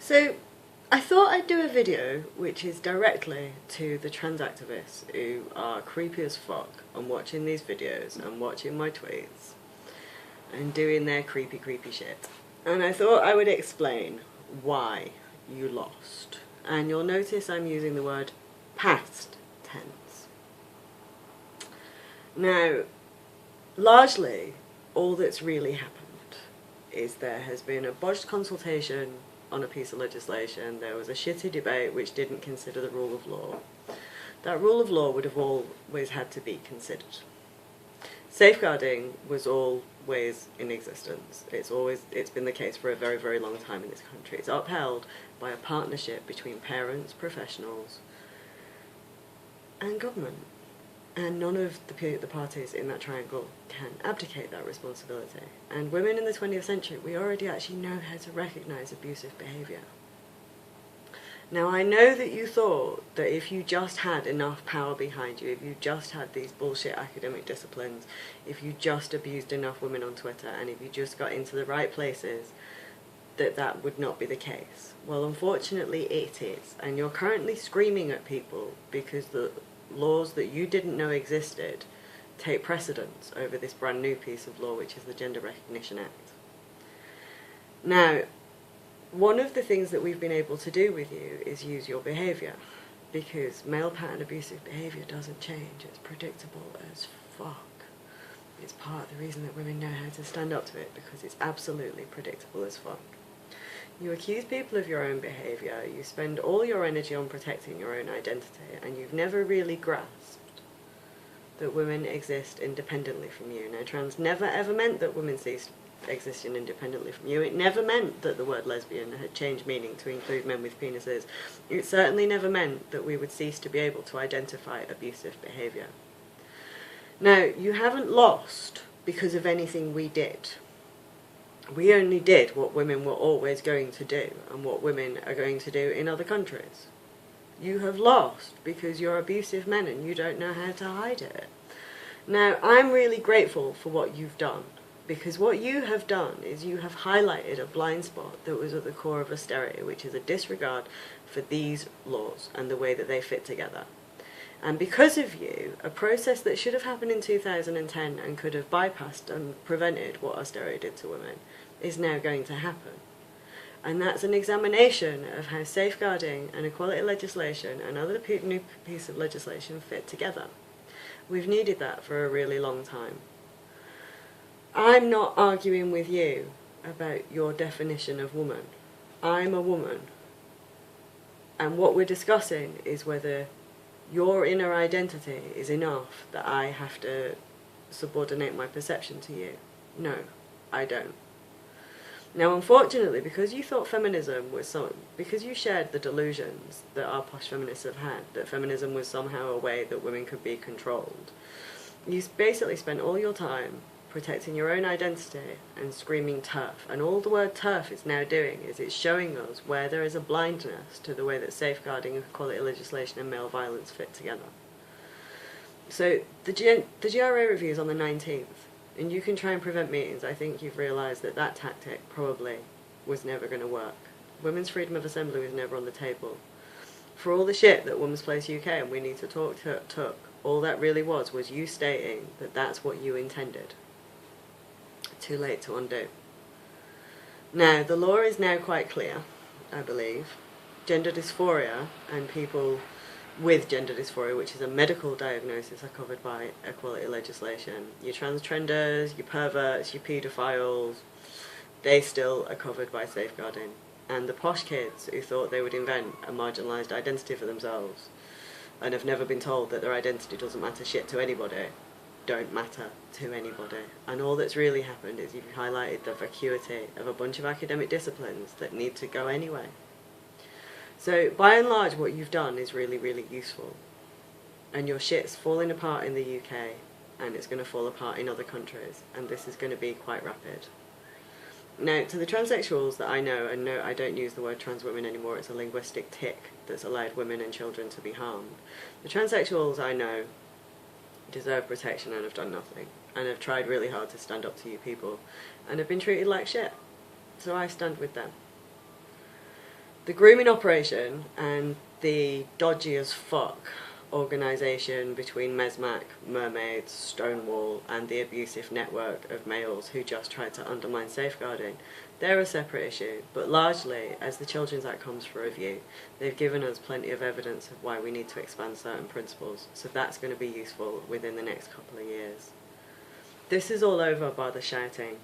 So I thought I'd do a video which is directly to the trans activists who are creepy as fuck and watching these videos and watching my tweets and doing their creepy shit. And I thought I would explain why you lost. And you'll notice I'm using the word past tense. Now, largely, all that's really happened is there has been a botched consultation on a piece of legislation. There was a shitty debate which didn't consider the rule of law. That rule of law would have always had to be considered. Safeguarding was always in existence. It's been the case for a very long time in this country. It's upheld by a partnership between parents, professionals, and government. And none of the parties in that triangle can abdicate that responsibility. And women in the 20th century, we already actually know how to recognise abusive behaviour. Now, I know that you thought that if you just had enough power behind you, if you just had these bullshit academic disciplines, if you just abused enough women on Twitter, and if you just got into the right places, that would not be the case. Well, unfortunately it is. And you're currently screaming at people because the laws that you didn't know existed take precedence over this brand new piece of law, which is the Gender Recognition Act. Now, one of the things that we've been able to do with you is use your behaviour, because male pattern abusive behaviour doesn't change. It's predictable as fuck. It's part of the reason that women know how to stand up to it, because it's absolutely predictable as fuck. You accuse people of your own behaviour, you spend all your energy on protecting your own identity, and you've never really grasped that women exist independently from you. Now, trans never ever meant that women ceased existing independently from you. It never meant that the word lesbian had changed meaning to include men with penises. It certainly never meant that we would cease to be able to identify abusive behaviour. Now, you haven't lost because of anything we did. We only did what women were always going to do, and what women are going to do in other countries. You have lost because you're abusive men and you don't know how to hide it. Now, I'm really grateful for what you've done, because what you have done is you have highlighted a blind spot that was at the core of austerity, which is a disregard for these laws and the way that they fit together. And because of you, a process that should have happened in 2010 and could have bypassed and prevented what austerity did to women is now going to happen. And that's an examination of how safeguarding and equality legislation and other new piece of legislation fit together. We've needed that for a really long time. I'm not arguing with you about your definition of woman. I'm a woman. And what we're discussing is whether your inner identity is enough that I have to subordinate my perception to you. No, I don't. Now, unfortunately, because you thought feminism was because you shared the delusions that our posh feminists have had, that feminism was somehow a way that women could be controlled, you basically spent all your time protecting your own identity and screaming TERF. And all the word TERF is now doing is it's showing us where there is a blindness to the way that safeguarding equality legislation and male violence fit together. So the GRA review is on the 19th, and you can try and prevent meetings. I think you've realised that that tactic probably was never going to work. Women's freedom of assembly was never on the table. For all the shit that Women's Place UK and We Need to Talk took, all that really was you stating that that's what you intended. Too late to undo. Now, the law is now quite clear, I believe. Gender dysphoria and people with gender dysphoria, which is a medical diagnosis, are covered by equality legislation. Your transgenders, your perverts, your paedophiles, they still are covered by safeguarding. And the posh kids who thought they would invent a marginalised identity for themselves and have never been told that their identity doesn't matter shit to anybody, don't matter to anybody. And all that's really happened is you've highlighted the vacuity of a bunch of academic disciplines that need to go anyway. So, by and large, what you've done is really useful. And your shit's falling apart in the UK, and it's going to fall apart in other countries, and this is going to be quite rapid. Now, to the transsexuals that I know, and no, I don't use the word trans women anymore, it's a linguistic tick that's allowed women and children to be harmed. The transsexuals I know deserve protection and have done nothing, and have tried really hard to stand up to you people, and have been treated like shit. So I stand with them. The grooming operation and the dodgy as fuck organisation between Mesmac, Mermaids, Stonewall and the abusive network of males who just tried to undermine safeguarding, they're a separate issue, but largely, as the Children's Act comes for review, they've given us plenty of evidence of why we need to expand certain principles, so that's going to be useful within the next couple of years. This is all over by the shouting.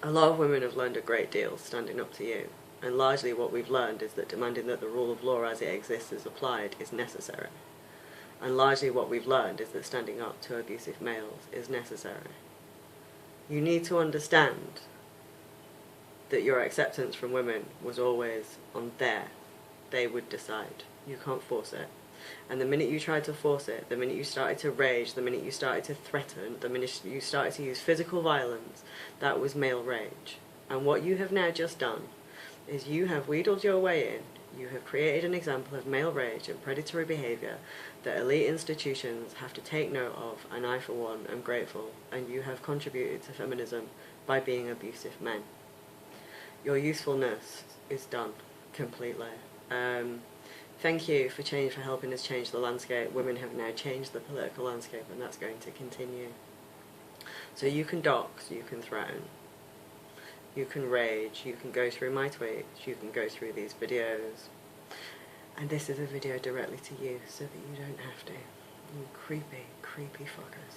A lot of women have learned a great deal standing up to you, and largely what we've learned is that demanding that the rule of law as it exists is applied is necessary. And largely what we've learned is that standing up to abusive males is necessary. You need to understand that your acceptance from women was always on there. They would decide. You can't force it. And the minute you tried to force it, the minute you started to rage, the minute you started to threaten, the minute you started to use physical violence, that was male rage. And what you have now just done is you have wheedled your way in. You have created an example of male rage and predatory behaviour that elite institutions have to take note of, and I for one am grateful, and you have contributed to feminism by being abusive men. Your usefulness is done completely. Thank you for helping us change the landscape. Women have now changed the political landscape, and that's going to continue. So you can dox, you can threaten, you can rage, you can go through my tweets, you can go through these videos. And this is a video directly to you so that you don't have to. You creepy, creepy fuckers.